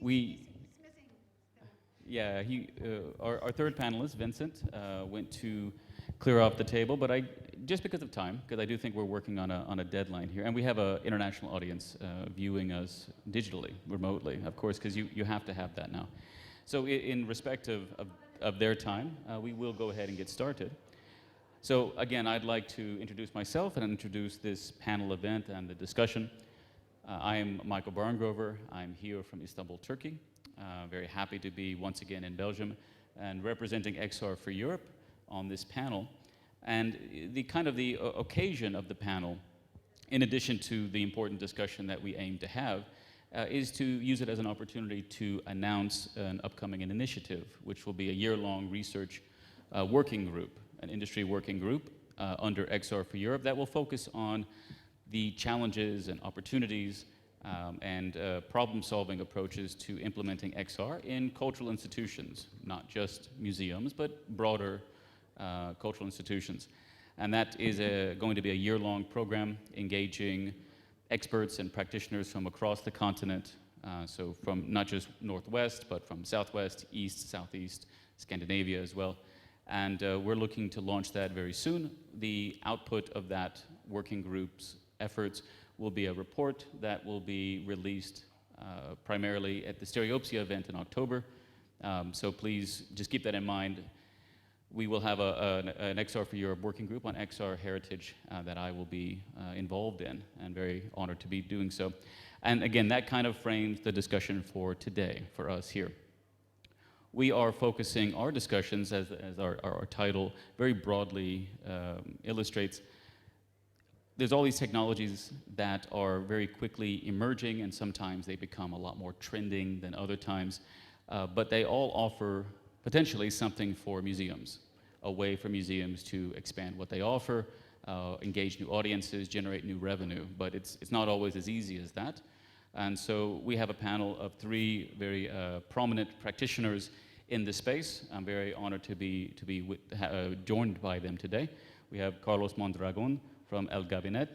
We, yeah, our third panelist, Vincent, went to clear off the table, but just because of time, because I do think we're working on a deadline here, and we have an international audience viewing us digitally, remotely, of course, because you have to have that now. So in respect of their time, we will go ahead and get started. So again, I'd like to introduce myself and introduce this panel event and the discussion. I am Michael Barngrover. I'm here from Istanbul, Turkey. Very happy to be once again in Belgium and representing XR for Europe on this panel. And the occasion of the panel, in addition to the important discussion that we aim to have, is to use it as an opportunity to announce an upcoming initiative, which will be a year-long research working group, an industry working group under XR for Europe that will focus on the challenges and opportunities and problem-solving approaches to implementing XR in cultural institutions, not just museums, but broader cultural institutions. And that is going to be a year-long program engaging experts and practitioners from across the continent, so from not just Northwest, but from Southwest, East, Southeast, Scandinavia as well. And we're looking to launch that very soon. The output of that working group's efforts will be a report that will be released primarily at the Stereopsia event in October. So please just keep that in mind. We will have an XR for Europe working group on XR heritage that I will be involved in, and very honored to be doing so. And again, that kind of frames the discussion for today, for us here. We are focusing our discussions, as our title very broadly illustrates. There's all these technologies that are very quickly emerging, and sometimes they become a lot more trending than other times, but they all offer potentially something for museums, a way for museums to expand what they offer, engage new audiences, generate new revenue, but it's not always as easy as that. And so we have a panel of three very prominent practitioners in this space. I'm very honored to be joined by them today. We have Carlos Mondragon from El Gabinete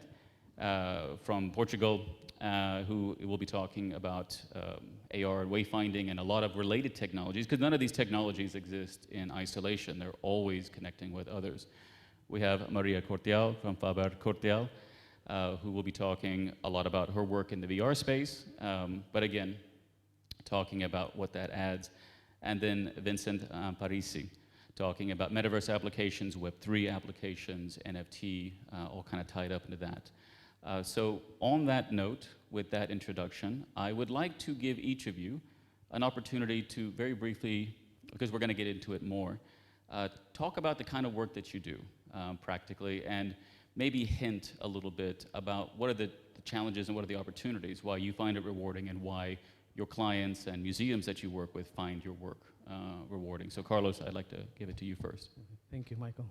from Portugal, who will be talking about AR wayfinding and a lot of related technologies, because none of these technologies exist in isolation. They're always connecting with others. We have Maria Cortial from Faber Cortial, who will be talking a lot about her work in the VR space, but again, talking about what that adds. And then Vincent Parisi, talking about metaverse applications, Web3 applications, NFT, all kind of tied up into that. So on that note, with that introduction, I would like to give each of you an opportunity to very briefly, because we're going to get into it more, talk about the kind of work that you do practically, and maybe hint a little bit about what are the challenges and what are the opportunities, why you find it rewarding, and why your clients and museums that you work with find your work rewarding. So Carlos, I'd like to give it to you first. Thank you, Michael.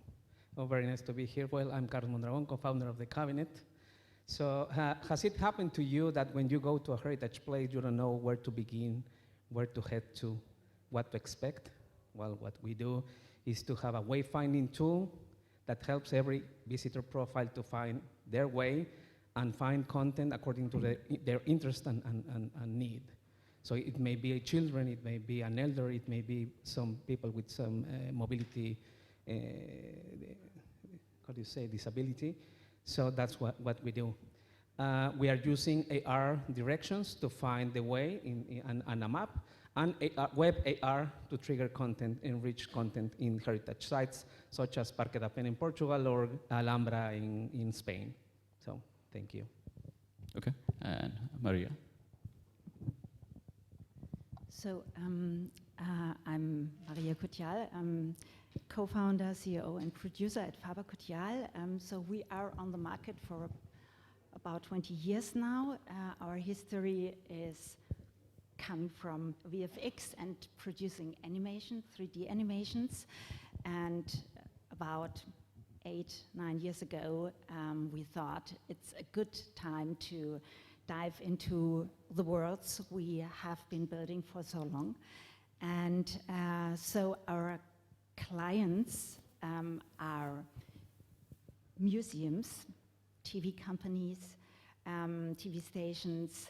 Oh, very nice to be here. Well, I'm Carlos Mondragon, co-founder of the Cabinet. So has it happened to you that when you go to a heritage place, you don't know where to begin, where to head to, what to expect? Well, what we do is to have a wayfinding tool that helps every visitor profile to find their way and find content according to their interest and need. So it may be children, it may be an elder, it may be some people with some mobility, how do you say, disability. So that's what we do. We are using AR directions to find the way on a map, and web AR to trigger content, enrich content in heritage sites, such as Parque da Pena in Portugal or Alhambra in Spain. So thank you. Okay, and Maria. So I'm Maria Cortial. I'm co-founder, CEO, and producer at Faber Cortial. So we are on the market for about 20 years now. Our history is coming from VFX and producing animation, 3D animations. And about 8-9 years ago, we thought it's a good time to dive into the worlds we have been building for so long. And so our clients are museums, TV companies, TV stations,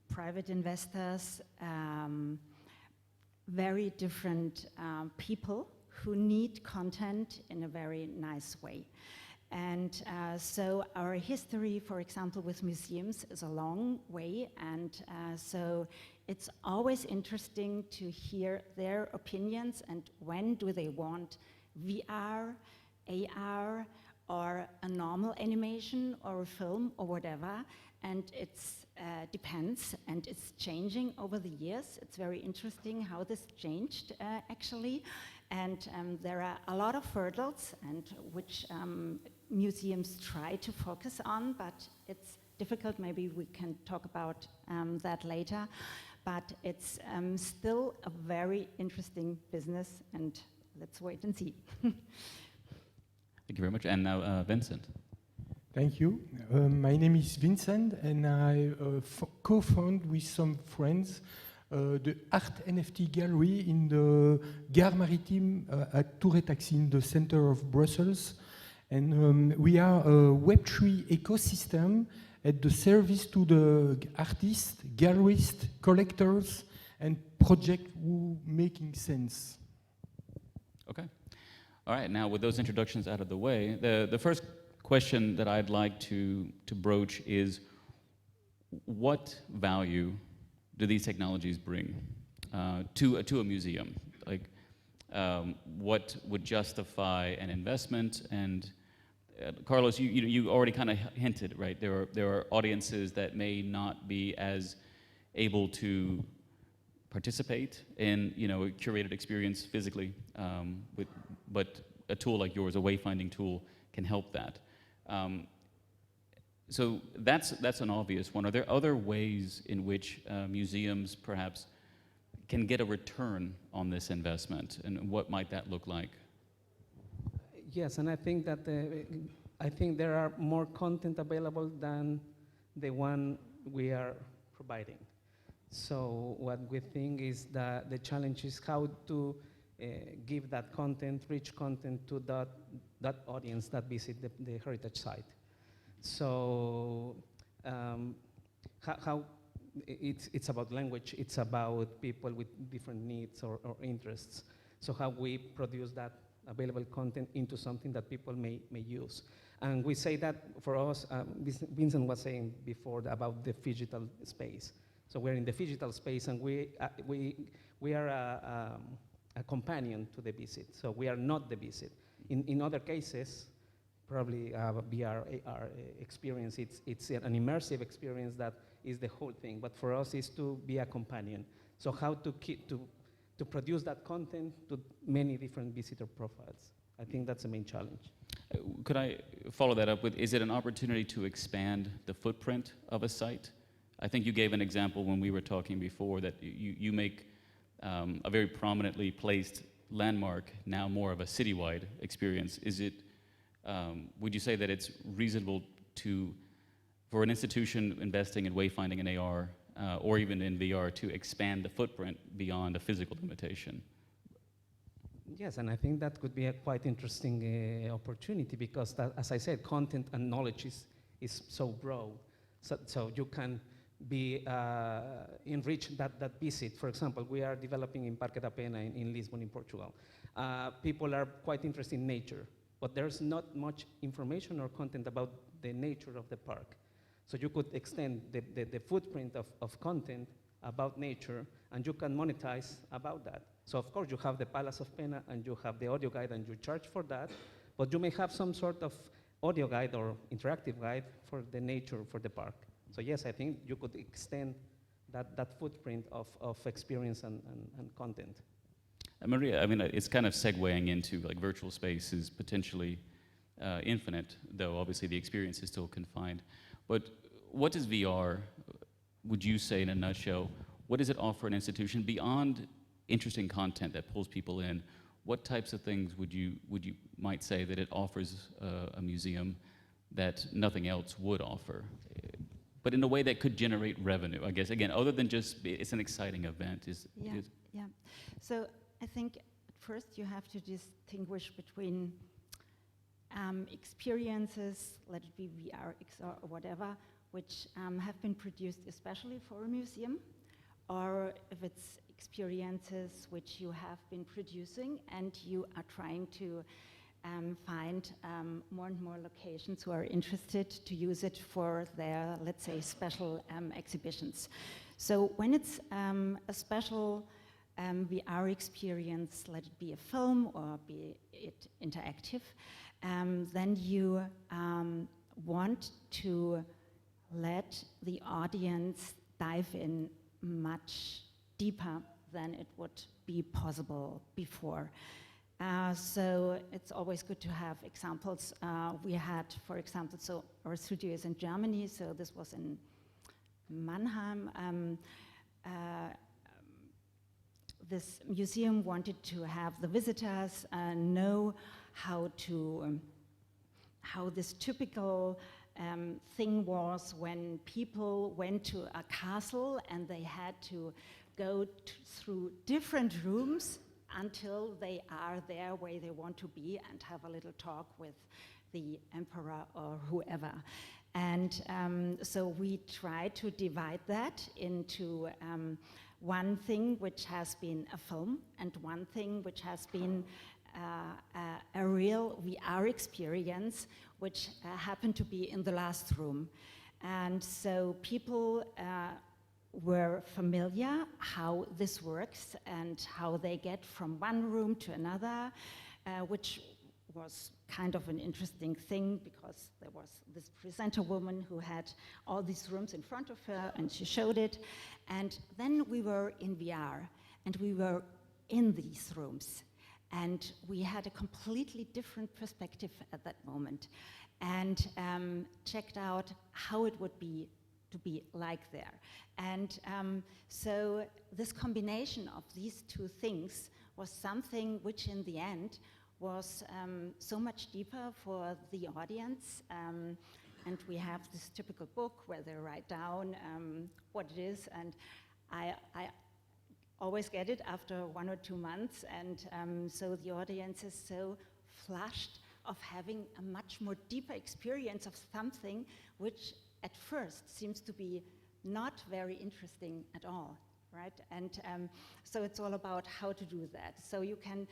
private investors, very different people who need content in a very nice way. And so our history, for example, with museums is a long way, and so it's always interesting to hear their opinions and when do they want VR, AR, or a normal animation or a film or whatever, and it's depends, and it's changing over the years. It's very interesting how this changed actually, and there are a lot of hurdles and which museums try to focus on, but it's difficult. Maybe we can talk about that later, but it's still a very interesting business, and let's wait and see. Thank you very much. And now Vincent. Thank you. My name is Vincent, and I co-found with some friends the Art NFT Gallery in the Gare Maritime at Tour-et-Taxi in the center of Brussels. And we are a Web3 ecosystem at the service to the artists, gallerists, collectors, and projects who making sense. Okay. All right, now with those introductions out of the way, the first question that I'd like to broach is, what value do these technologies bring to a museum? Like, what would justify an investment? And Carlos, you already kind of hinted, right? There are audiences that may not be as able to participate in a curated experience physically, but a tool like yours, a wayfinding tool, can help that. So that's an obvious one. Are there other ways in which museums perhaps can get a return on this investment, and what might that look like? Yes, and I think that there are more content available than the one we are providing. So what we think is that the challenge is how to give that content, rich content, to that audience that visit the heritage site. So how it's about language, it's about people with different needs or interests. So how we produce that available content into something that people may use. And we say that for us, Vincent was saying before about the phygital space. So we're in the phygital space, and we are a companion to the visit. So we are not the visit. In other cases, probably VR, AR experience, it's an immersive experience that is the whole thing. But for us, is to be a companion. So how to produce that content to many different visitor profiles. I think that's the main challenge. Could I follow that up with, is it an opportunity to expand the footprint of a site? I think you gave an example when we were talking before that you make a very prominently placed landmark now more of a citywide experience. Is it, would you say that it's reasonable for an institution investing in wayfinding and AR or even in VR to expand the footprint beyond a physical limitation? Yes, and I think that could be a quite interesting opportunity, because as I said, content and knowledge is so broad. So you can be enrich that visit. For example, we are developing in Parque da Pena in Lisbon, in Portugal. People are quite interested in nature, but there's not much information or content about the nature of the park. So you could extend the footprint of content about nature, and you can monetize about that. So of course you have the Palace of Pena, and you have the audio guide, and you charge for that, but you may have some sort of audio guide or interactive guide for the nature for the park. So yes, I think you could extend that footprint of experience and content. Maria, I mean, it's kind of segueing into like virtual space is potentially infinite, though obviously the experience is still confined. But what does VR, would you say in a nutshell, what does it offer an institution beyond interesting content that pulls people in? What types of things would you might say that it offers a museum that nothing else would offer, but in a way that could generate revenue, I guess, again, other than just it's an exciting event? Yeah. So I think at first you have to distinguish between experiences, let it be VR, XR, or whatever, which have been produced especially for a museum, or if it's experiences which you have been producing and you are trying to find more and more locations who are interested to use it for their, let's say, special exhibitions. So when it's a special VR experience, let it be a film or be it interactive, then you want to let the audience dive in much deeper than it would be possible before. So it's always good to have examples. We had, for example, so our studio is in Germany, so this was in Mannheim. This museum wanted to have the visitors know how this typical thing was when people went to a castle and they had to go through different rooms until they are there where they want to be and have a little talk with the emperor or whoever. And so we try to divide that into one thing which has been a film and one thing which has been a real VR experience which happened to be in the last room. And so people were familiar how this works and how they get from one room to another, which was kind of an interesting thing because there was this presenter woman who had all these rooms in front of her and she showed it. And then we were in VR and we were in these rooms and we had a completely different perspective at that moment and checked out how it would be to be like there. And so this combination of these two things was something which in the end was so much deeper for the audience. And we have this typical book where they write down what it is. And I always get it after 1 or 2 months. And so the audience is so flushed of having a much more deeper experience of something which at first seems to be not very interesting at all, right? And so it's all about how to do that. So you can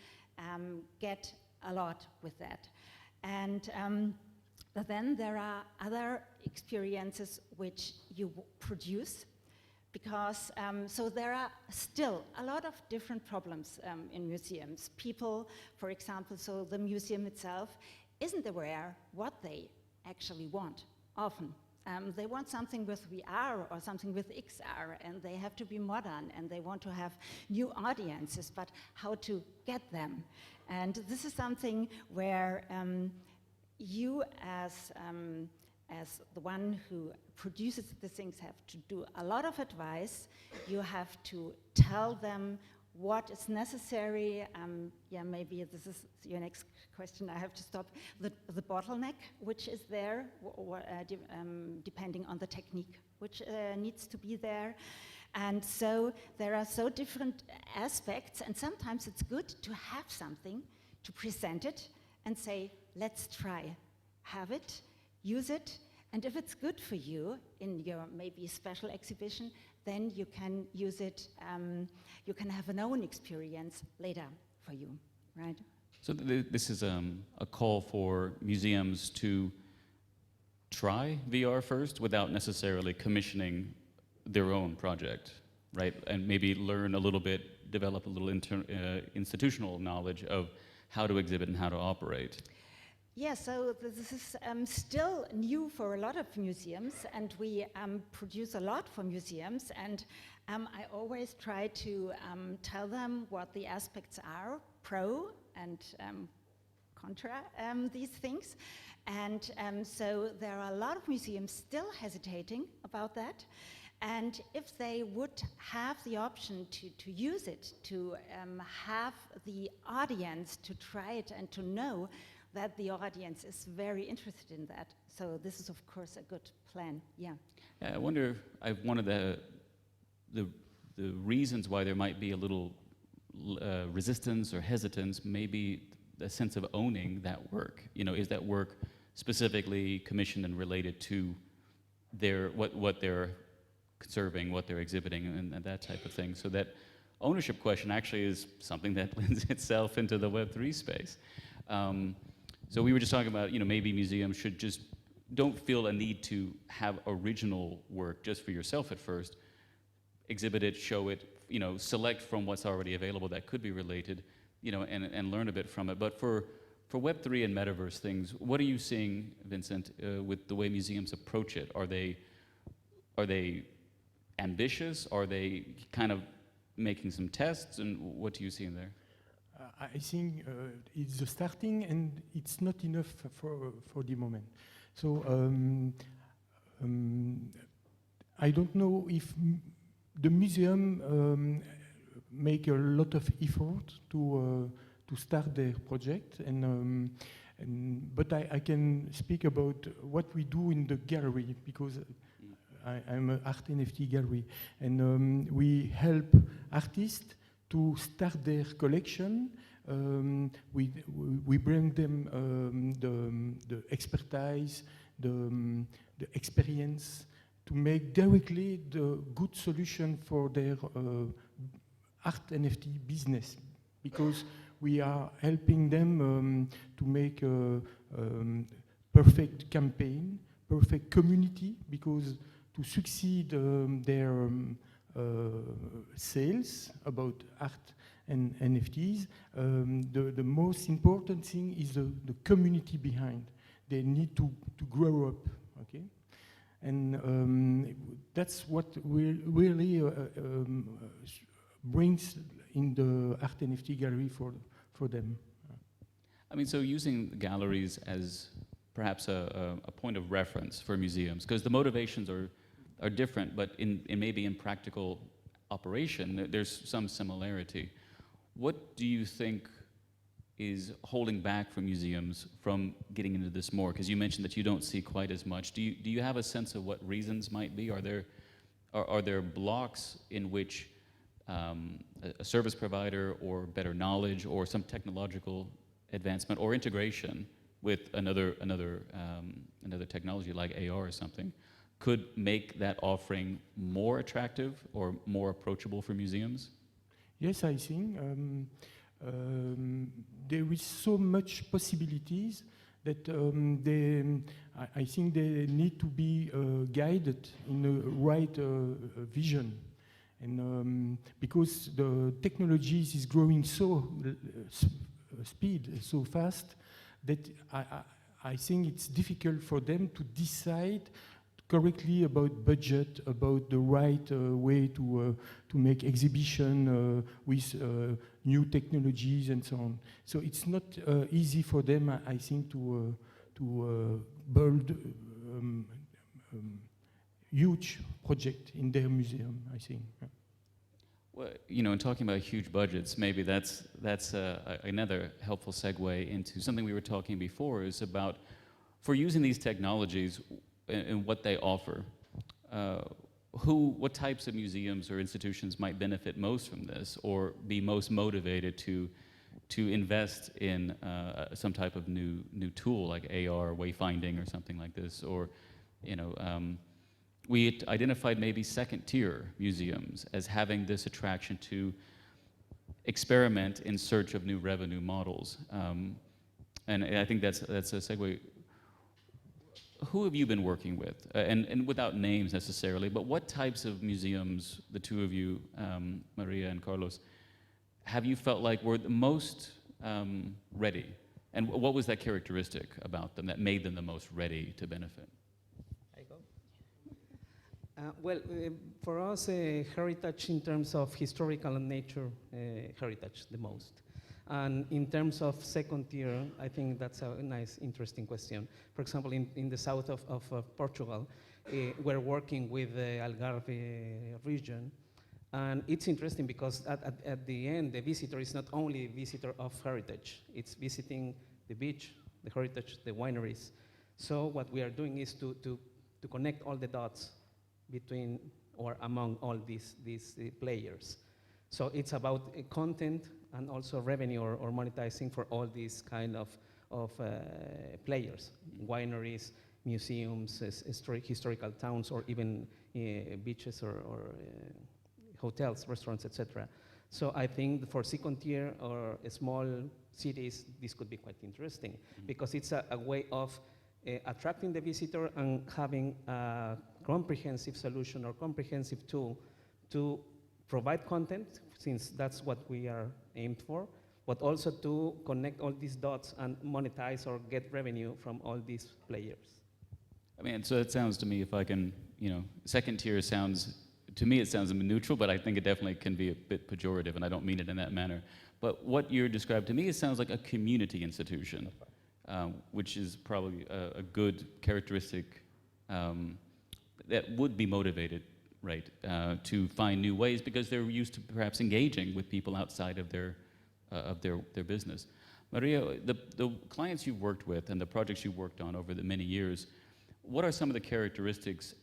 get a lot with that. And but then there are other experiences which you produce because, so there are still a lot of different problems in museums. People, for example, so the museum itself isn't aware what they actually want often. They want something with VR or something with XR, and they have to be modern, and they want to have new audiences, but how to get them? And this is something where you, as the one who produces the things, have to do a lot of advice. You have to tell them what is necessary. Yeah, maybe this is your next question. I have to stop. The bottleneck, which is there, depending on the technique, which needs to be there. And so there are so different aspects, and sometimes it's good to have something to present it and say, let's try, have it, use it, and if it's good for you in your maybe special exhibition, then you can use it, you can have an own experience later for you, right? So this is a call for museums to try VR first without necessarily commissioning their own project, right? And maybe learn a little bit, develop a little institutional knowledge of how to exhibit and how to operate. Yeah, so this is still new for a lot of museums, and we produce a lot for museums, and I always try to tell them what the aspects are, pro and contra these things. And so there are a lot of museums still hesitating about that. And if they would have the option to use it, to have the audience to try it and to know that the audience is very interested in that. So this is, of course, a good plan, yeah. I wonder if one of the reasons why there might be a little resistance or hesitance, maybe a sense of owning that work. You know, is that work specifically commissioned and related to what they're conserving, what they're exhibiting, and that type of thing. So that ownership question actually is something that lends itself into the Web3 space. So we were just talking about, maybe museums should just don't feel a need to have original work just for yourself at first. Exhibit it, show it, select from what's already available that could be related, and learn a bit from it. But for Web3 and metaverse things, what are you seeing, Vincent, with the way museums approach it? Are they ambitious? Are they kind of making some tests? And what do you see in there? I think it's the starting, and it's not enough for the moment. So I don't know if the museum make a lot of effort to start their project, but I can speak about what we do in the gallery, because I'm an art NFT gallery, and we help artists to start their collection. We bring them the expertise, the experience to make directly the good solution for their art NFT business, because we are helping them to make a perfect campaign, perfect community, because to succeed their sales about art and NFTs, the most important thing is the community behind. They need to grow up, okay? And that's what really brings in the art NFT gallery for them. I mean, so using galleries as perhaps a point of reference for museums, because the motivations are different, but maybe in practical operation, there's some similarity. What do you think is holding back for museums from getting into this more? Because you mentioned that you don't see quite as much. Do you have a sense of what reasons might be? Are there blocks in which a service provider, or better knowledge, or some technological advancement or integration with another technology like AR or something could make that offering more attractive or more approachable for museums? Yes, I think there is so much possibilities that I think they need to be guided in the right vision. And because the technologies is growing so so fast, that I think it's difficult for them to decide correctly about budget, about the right way to make exhibition with new technologies and so on. So it's not easy for them, I think, to build huge project in their museum, I think. Well, in talking about huge budgets, maybe that's another helpful segue into something we were talking before, is about, for using these technologies and what they offer, what types of museums or institutions might benefit most from this, or be most motivated to invest in some type of new tool like AR wayfinding or something like this, or we identified maybe second-tier museums as having this attraction to experiment in search of new revenue models. And I think that's a segue. Who have you been working with? And without names necessarily, but what types of museums, the two of you, Maria and Carlos, have you felt like were the most ready? And what was that characteristic about them that made them the most ready to benefit? Well, for us, heritage in terms of historical and nature heritage the most. And in terms of second tier, I think that's a nice, interesting question. For example, in the south of Portugal, we're working with the Algarve region. And it's interesting because at the end, the visitor is not only a visitor of heritage, it's visiting the beach, the heritage, the wineries. So what we are doing is to connect all the dots between or among all these players. So it's about content and also revenue or monetizing for all these kind of players, wineries, museums, historical towns, or even beaches or hotels, restaurants, etc. So I think for second tier or small cities, this could be quite interesting because it's a way of attracting the visitor and having a comprehensive solution or comprehensive tool to provide content, since that's what we are aimed for, but also to connect all these dots and monetize or get revenue from all these players. I mean, so it sounds to me, if I can, second tier sounds, to me it sounds neutral, but I think it definitely can be a bit pejorative, and I don't mean it in that manner. But what you're described to me, it sounds like a community institution, which is probably a good characteristic that would be motivated, right, to find new ways because they're used to perhaps engaging with people outside of their business. Maria, the clients you've worked with and the projects you've worked on over the many years, what are some of the characteristics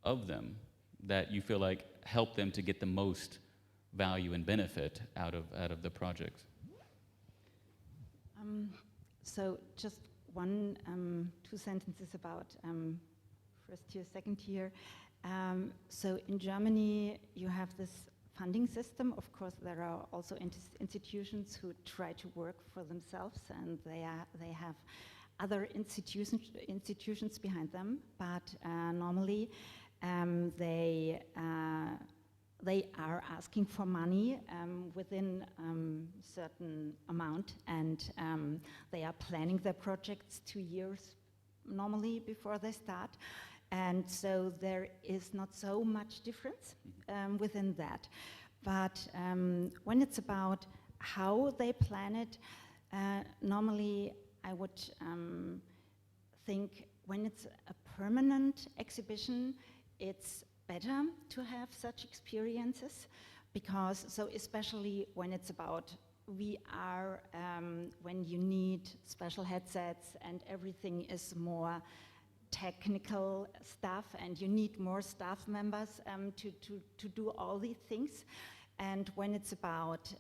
of them that you feel like help them to get the most value and benefit out of the projects? So just two sentences about first tier, second tier. So in Germany, you have this funding system. Of course, there are also institutions who try to work for themselves, and they have other institutions behind them. But normally, they are asking for money within certain amount, and they are planning their projects 2 years normally before they start. And so there is not so much difference within that. But when it's about how they plan it, normally I would think when it's a permanent exhibition, it's better to have such experiences, because so especially when it's about VR, when you need special headsets and everything is more technical stuff, and you need more staff members to do all these things. And when it's about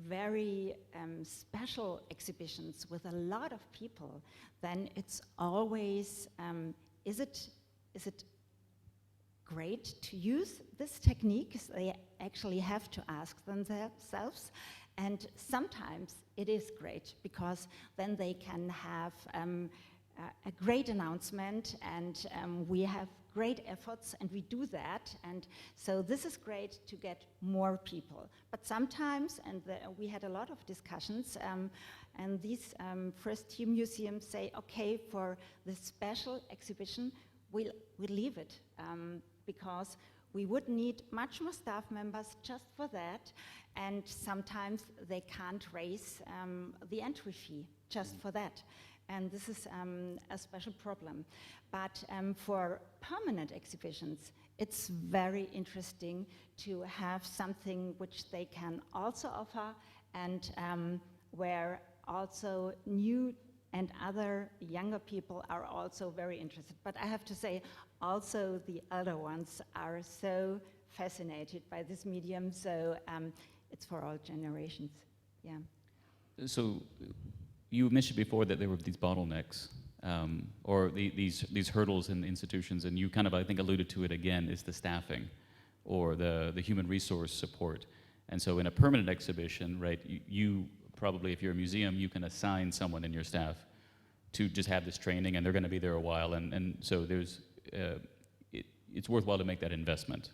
very special exhibitions with a lot of people, then it's always, is it great to use this technique? They actually have to ask themselves. And sometimes it is great, because then they can have a great announcement, and we have great efforts, and we do that, and so this is great to get more people. But sometimes, and we had a lot of discussions, and these first-tier museums say, okay, for the special exhibition, we'll leave it, because we would need much more staff members just for that, and sometimes they can't raise the entry fee just for that. And this is a special problem. But for permanent exhibitions, it's very interesting to have something which they can also offer, and where also new and other younger people are also very interested. But I have to say, also the elder ones are so fascinated by this medium, so it's for all generations, yeah. So you mentioned before that there were these bottlenecks, or these hurdles in the institutions, and you kind of, I think, alluded to it again, is the staffing or the human resource support. And so in a permanent exhibition, right, you probably, if you're a museum, you can assign someone in your staff to just have this training, and they're going to be there a while, and so there's, it's worthwhile to make that investment.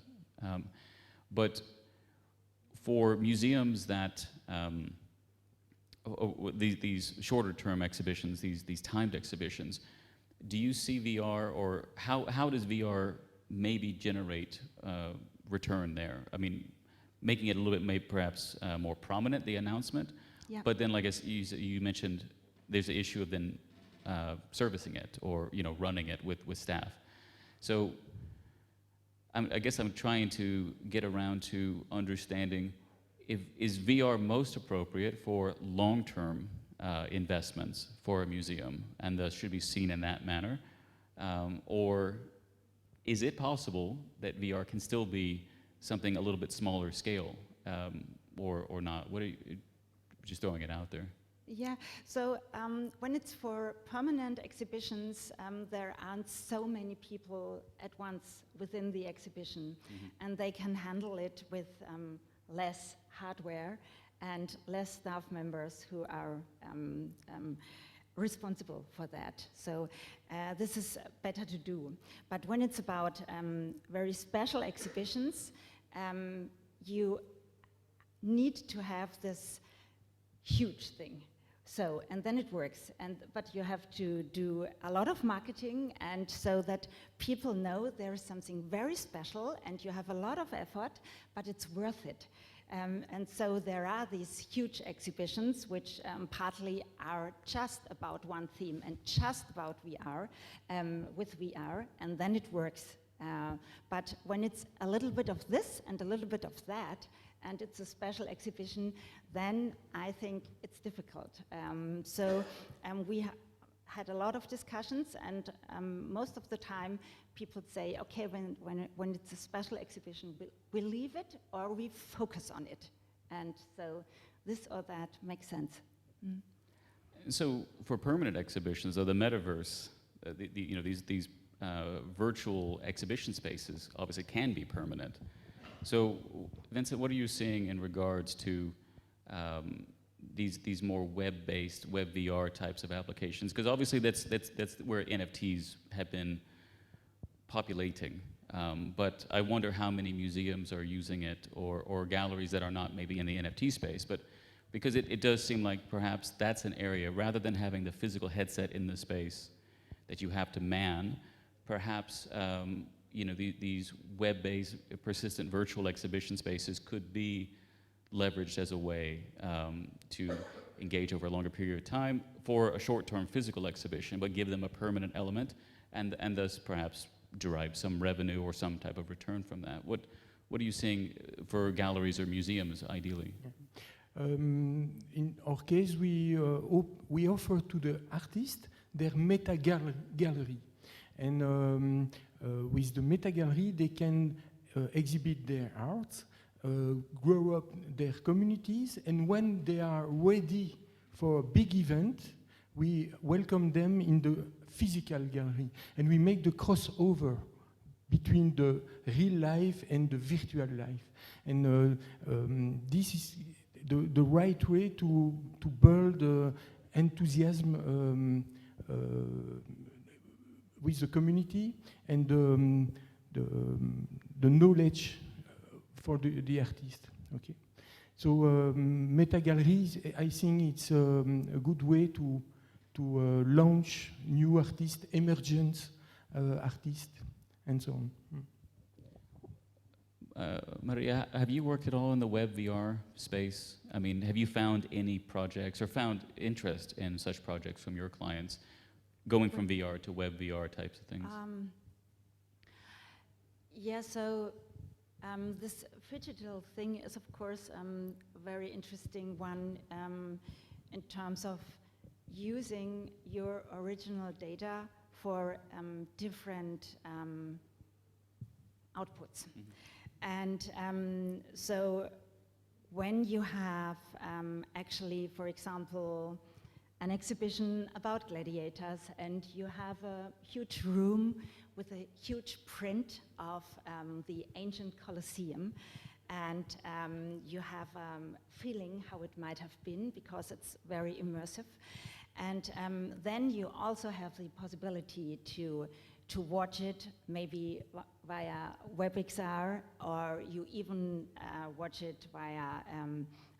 But for museums that, these shorter-term exhibitions, these timed exhibitions, do you see VR, or how does VR maybe generate return there? I mean, making it a little bit perhaps more prominent, the announcement, yeah. But then, like you mentioned, there's the issue of then servicing it, or running it with staff. So I guess I'm trying to get around to understanding, is VR most appropriate for long-term investments for a museum, and thus should be seen in that manner? Or is it possible that VR can still be something a little bit smaller scale, or not? What are you, just throwing it out there? Yeah, so when it's for permanent exhibitions, there aren't so many people at once within the exhibition, and they can handle it with less hardware and less staff members who are responsible for that. So this is better to do. But when it's about very special exhibitions, you need to have this huge thing. So, and then it works, but you have to do a lot of marketing, and so that people know there is something very special and you have a lot of effort, but it's worth it. And so there are these huge exhibitions which partly are just about one theme and just about VR, with VR, and then it works. But when it's a little bit of this and a little bit of that, and it's a special exhibition, then I think it's difficult. We had a lot of discussions, and most of the time people say, okay, when it's a special exhibition, we leave it or we focus on it. And so this or that makes sense. Mm. So for permanent exhibitions, though, the metaverse, these virtual exhibition spaces obviously can be permanent. So, Vincent, what are you seeing in regards to these more web-based, web VR types of applications? Because obviously that's where NFTs have been populating. But I wonder how many museums are using it, or galleries that are not maybe in the NFT space. But because it does seem like perhaps that's an area, rather than having the physical headset in the space that you have to man, perhaps these web-based persistent virtual exhibition spaces could be leveraged as a way to engage over a longer period of time for a short-term physical exhibition, but give them a permanent element, and thus perhaps derive some revenue or some type of return from that. What are you seeing for galleries or museums, ideally? In our case, we offer to the artist their meta gallery, and with the meta gallery, they can exhibit their art, grow up their communities, and when they are ready for a big event, we welcome them in the physical gallery, and we make the crossover between the real life and the virtual life. And this is the right way to build enthusiasm with the community and the knowledge for the artist. Okay, so meta galleries, I think it's a good way to launch new artists, emergent artists, and so on. Maria, have you worked at all in the web VR space? I mean, have you found any projects or found interest in such projects from your clients, going from VR to web VR types of things? Yeah, so this digital thing is, of course, a very interesting one in terms of using your original data for different outputs. Mm-hmm. And so when you have actually, for example, an exhibition about gladiators, and you have a huge room with a huge print of the ancient Colosseum, and you have a feeling how it might have been, because it's very immersive. And then you also have the possibility to watch it maybe via WebXR, or you even watch it via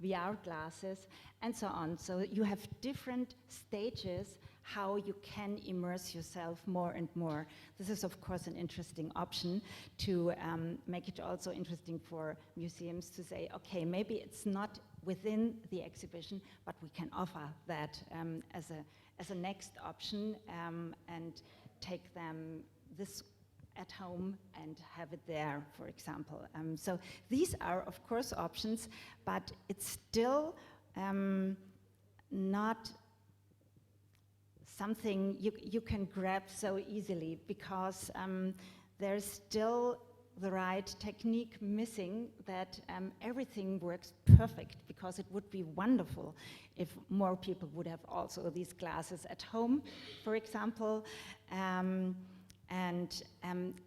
VR glasses, and so on. So you have different stages how you can immerse yourself more and more. This is, of course, an interesting option to make it also interesting for museums to say, okay, maybe it's not within the exhibition, but we can offer that as a next option, and take them this at home and have it there, for example. So these are, of course, options, but it's still not something you can grab so easily, because there's still the right technique missing that everything works perfect, because it would be wonderful if more people would have also these glasses at home, for example, and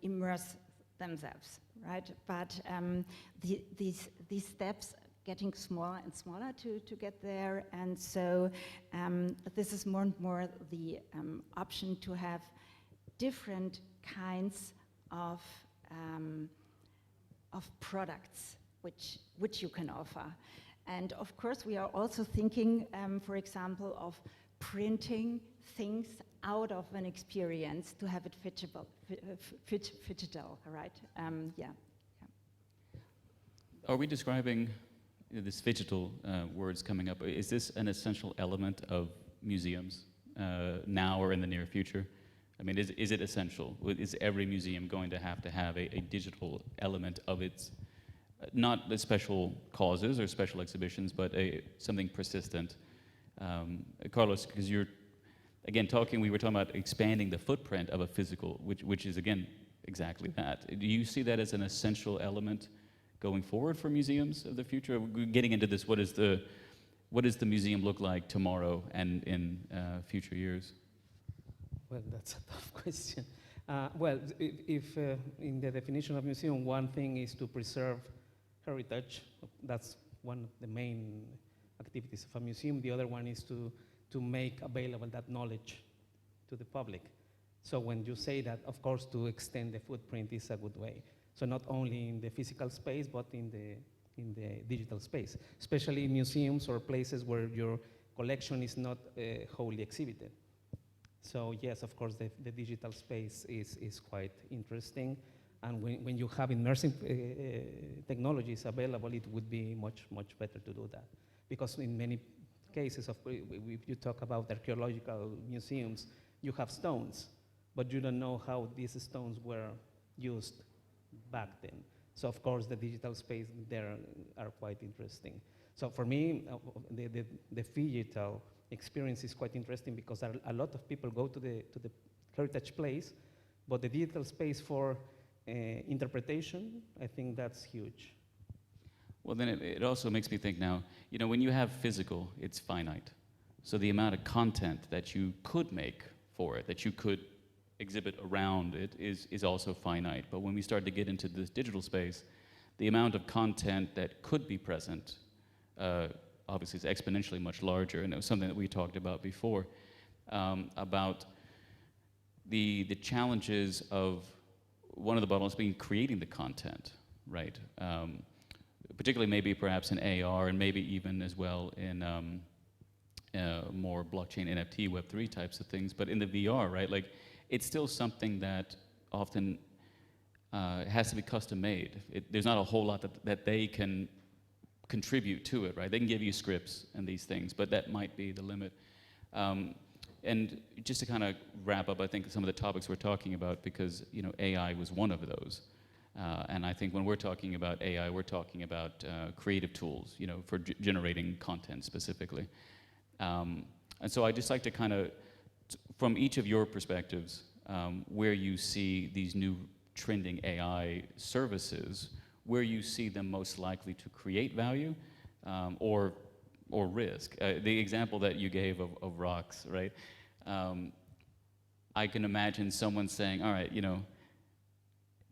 immerse themselves, right? But these steps getting smaller and smaller to get there, and so this is more and more the option to have different kinds of products which you can offer. And of course we are also thinking, for example, of printing things out of an experience to have it fidgetable, right? Yeah. Are we describing this phygital words coming up? Is this an essential element of museums now or in the near future? I mean, is it essential? Is every museum going to have a digital element of its, not the special causes or special exhibitions, but something persistent? Carlos, because you're, again, we were talking about expanding the footprint of a physical, which is, again, exactly that. Do you see that as an essential element going forward for museums of the future? We're getting into this, what does the museum look like tomorrow and in future years? Well, that's a tough question. Well, if in the definition of museum, one thing is to preserve heritage. That's one of the main activities of a museum. The other one is to make available that knowledge to the public. So when you say that, of course, to extend the footprint is a good way. So not only in the physical space, but in the digital space, especially in museums or places where your collection is not wholly exhibited. So yes, of course, the digital space is quite interesting. And when you have immersive technologies available, it would be much, much better to do that. Because in many cases, if you talk about archaeological museums, you have stones, but you don't know how these stones were used back then. So of course, the digital space there are quite interesting. So for me, the digital experience is quite interesting because a lot of people go to the heritage place, but the digital space for interpretation, I think that's huge. Well, then it also makes me think now, you know, when you have physical, it's finite. So the amount of content that you could make for it, that you could exhibit around it is also finite. But when we start to get into this digital space, the amount of content that could be present obviously is exponentially much larger, and it was something that we talked about before, about the challenges of one of the bottlenecks being creating the content, right? Particularly maybe perhaps in AR and maybe even as well in more blockchain, NFT, Web3 types of things, but in the VR, right? Like, it's still something that often has to be custom made. There's not a whole lot that they can contribute to it, right? They can give you scripts and these things, but that might be the limit. And just to kind of wrap up, I think some of the topics we're talking about, because you know AI was one of those, and I think when we're talking about AI, we're talking about creative tools, you know, for generating content specifically. And so I'd just like to kind of, from each of your perspectives, where you see these new trending AI services, where you see them most likely to create value, or risk. The example that you gave of rocks, right? I can imagine someone saying, all right, you know,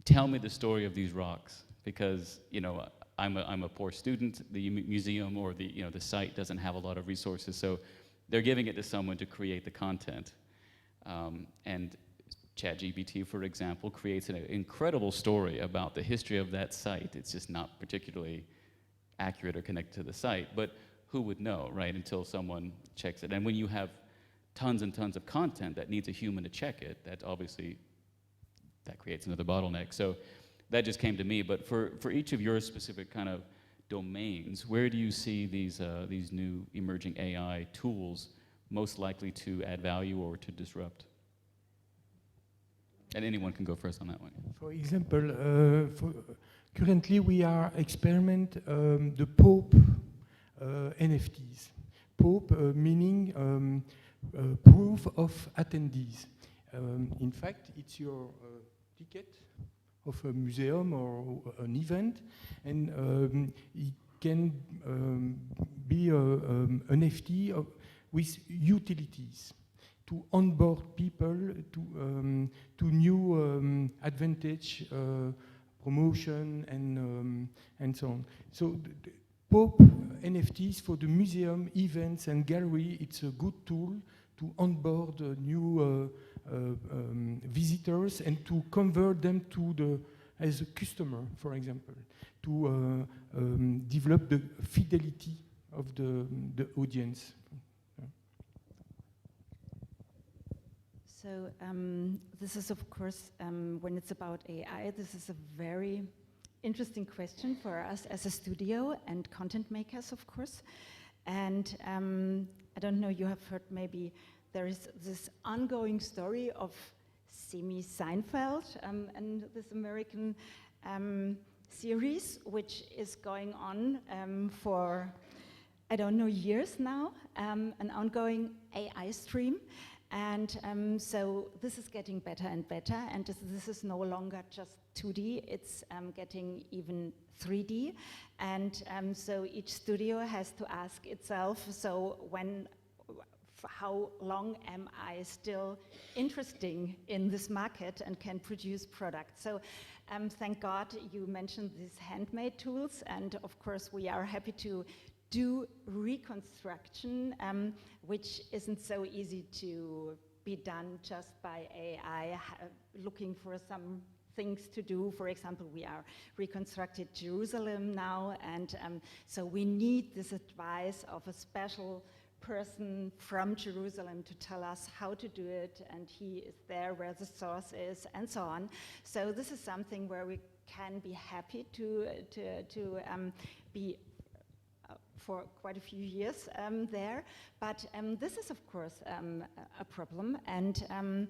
tell me the story of these rocks, because, you know, I'm a poor student, the museum or the site doesn't have a lot of resources, so they're giving it to someone to create the content. And ChatGPT, for example, creates an incredible story about the history of that site. It's just not particularly accurate or connected to the site, but who would know, right, until someone checks it. And when you have tons and tons of content that needs a human to check it, that obviously, that creates another bottleneck. So that just came to me, but for each of your specific kind of domains, where do you see these new emerging AI tools most likely to add value or to disrupt? And anyone can go first on that one. For example, currently we are experiment the Pope NFTs. Pope meaning proof of attendees. In fact, it's your ticket of a museum or an event, and it can be an NFT with utilities to onboard people to new advantage, promotion, and so on. So Pope NFTs for the museum, events, and gallery, it's a good tool to onboard new visitors and to convert them to as a customer, for example, to develop the fidelity of the audience. So this is, of course, when it's about AI, this is a very interesting question for us as a studio and content makers, of course. And I don't know, you have heard maybe there is this ongoing story of Semi Seinfeld and this American series, which is going on for, I don't know, years now, an ongoing AI stream. And so this is getting better and better, and this is no longer just 2D, it's getting even 3D. And so each studio has to ask itself, so how long am I still interesting in this market and can produce products? So thank God you mentioned these handmade tools, and of course we are happy to do reconstruction, which isn't so easy to be done just by AI, looking for some things to do. For example, we are reconstructed Jerusalem now, and so we need this advice of a special person from Jerusalem to tell us how to do it, and he is there where the source is, and so on. So this is something where we can be happy to be for quite a few years there, but this is of course a problem, and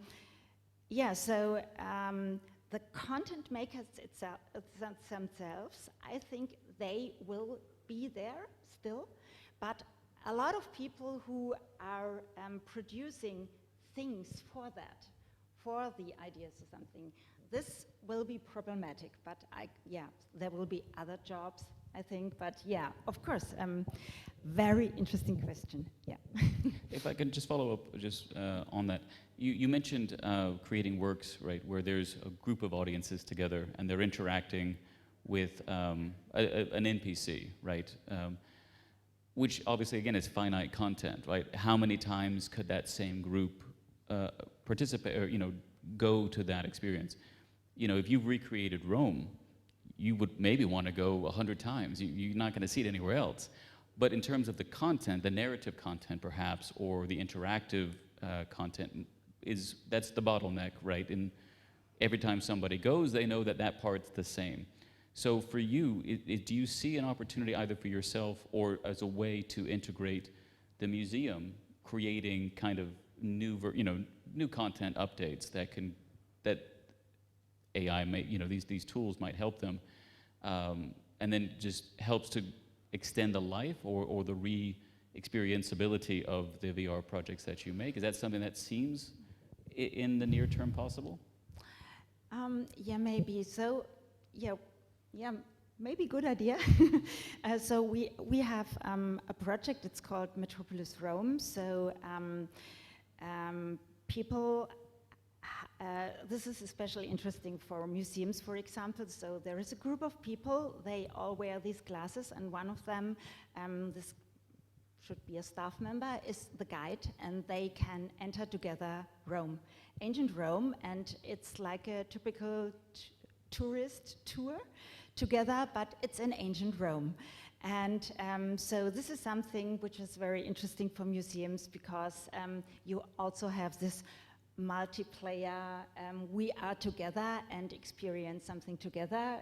yeah, so the content makers themselves, I think they will be there still, but a lot of people who are producing things for that, for the ideas or something, this will be problematic, but yeah, there will be other jobs, I think, but yeah, of course, very interesting question, yeah. If I can just follow up just on that. You mentioned creating works, right, where there's a group of audiences together and they're interacting with an NPC, right? Which obviously, again, is finite content, right? How many times could that same group participate or, go to that experience? If you've recreated Rome, you would maybe want to go 100 times. You're not going to see it anywhere else. But in terms of the content, the narrative content perhaps, or the interactive content, that's the bottleneck, right? And every time somebody goes, they know that part's the same. So for you, do you see an opportunity either for yourself or as a way to integrate the museum, creating kind of new content updates that AI may, these tools might help them, and then just helps to extend the life or the re-experienceability of the VR projects that you make? Is that something that seems in the near term possible? Yeah, maybe. So, yeah, maybe good idea. So we have a project, it's called Metropolis Rome. So people, this is especially interesting for museums, for example. So there is a group of people, they all wear these glasses, and one of them, this should be a staff member, is the guide, and they can enter together Rome, ancient Rome, and it's like a typical tourist tour together, but it's in ancient Rome. And so this is something which is very interesting for museums, because you also have this multiplayer, we are together and experience something together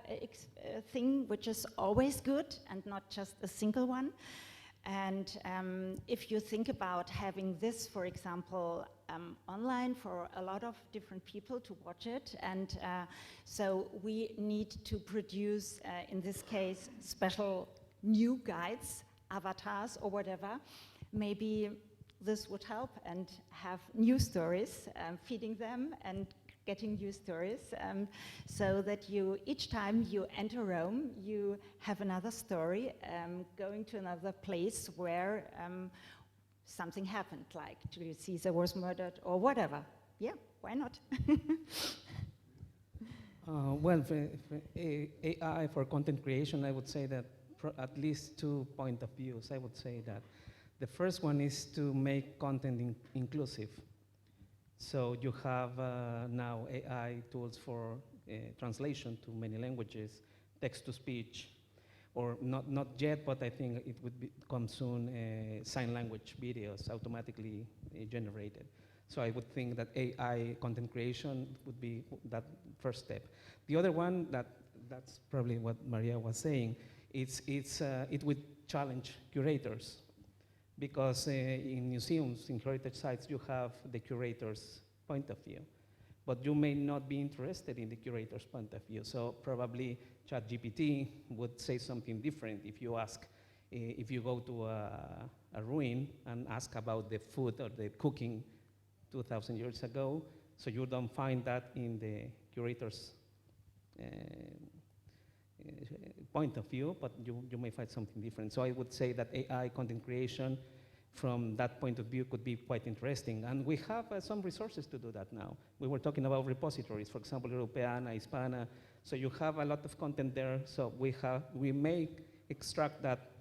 thing, which is always good and not just a single one. And if you think about having this, for example, online for a lot of different people to watch it, and so we need to produce, in this case, special new guides, avatars or whatever. Maybe this would help and have new stories, feeding them and getting new stories, so that each time you enter Rome, you have another story, going to another place where something happened, like Julius Caesar was murdered or whatever. Yeah, why not? Well, for AI for content creation, I would say that at least 2 points of views. I would say that the first one is to make content inclusive. So you have now AI tools for translation to many languages, text-to-speech, or not yet, but I think it would come soon, sign language videos automatically generated. So I would think that AI content creation would be that first step. The other one, that's probably what Maria was saying, it would challenge curators. Because in museums, in heritage sites, you have the curator's point of view. But you may not be interested in the curator's point of view. So probably ChatGPT would say something different if you ask, if you go to a ruin and ask about the food or the cooking 2,000 years ago, so you don't find that in the curator's point of view, but you may find something different. So I would say that AI content creation from that point of view could be quite interesting. And we have some resources to do that now. We were talking about repositories, for example, Europeana, Hispana. So you have a lot of content there. So we may extract that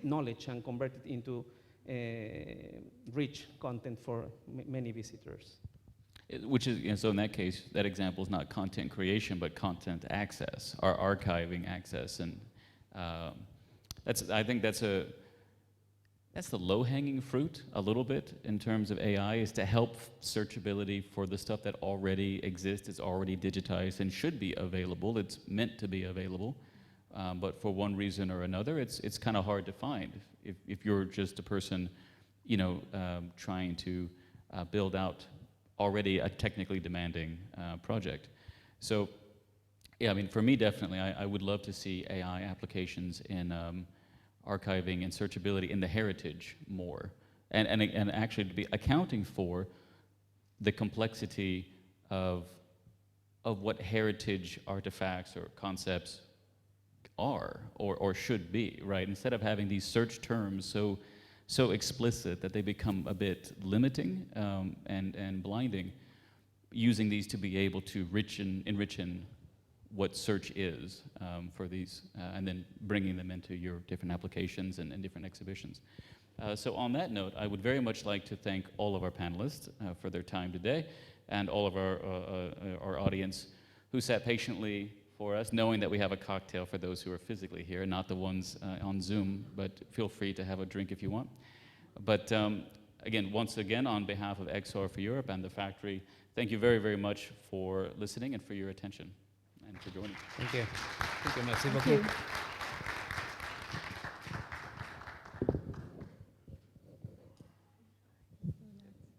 knowledge and convert it into rich content for many visitors. Which is, so in that case, that example is not content creation, but content access, or archiving access. And I think that's the low-hanging fruit a little bit in terms of AI, is to help searchability for the stuff that already exists, is already digitized and should be available. It's meant to be available, but for one reason or another, it's kind of hard to find if you're just a person, trying to build out already a technically demanding project. So, yeah, I mean, for me, definitely, I would love to see AI applications in archiving and searchability in the heritage more, and actually to be accounting for the complexity of what heritage artifacts or concepts are or should be, right? Instead of having these search terms so explicit that they become a bit limiting and blinding, using these to be able to enrich in what search is for these, and then bringing them into your different applications and different exhibitions. So on that note, I would very much like to thank all of our panelists for their time today, and all of our audience who sat patiently for us, knowing that we have a cocktail for those who are physically here, not the ones on Zoom, but feel free to have a drink if you want. But again, once again, on behalf of XR for Europe and the factory, thank you very, very much for listening and for your attention and for joining. Thank you. Thank you, merci Thank beaucoup. you.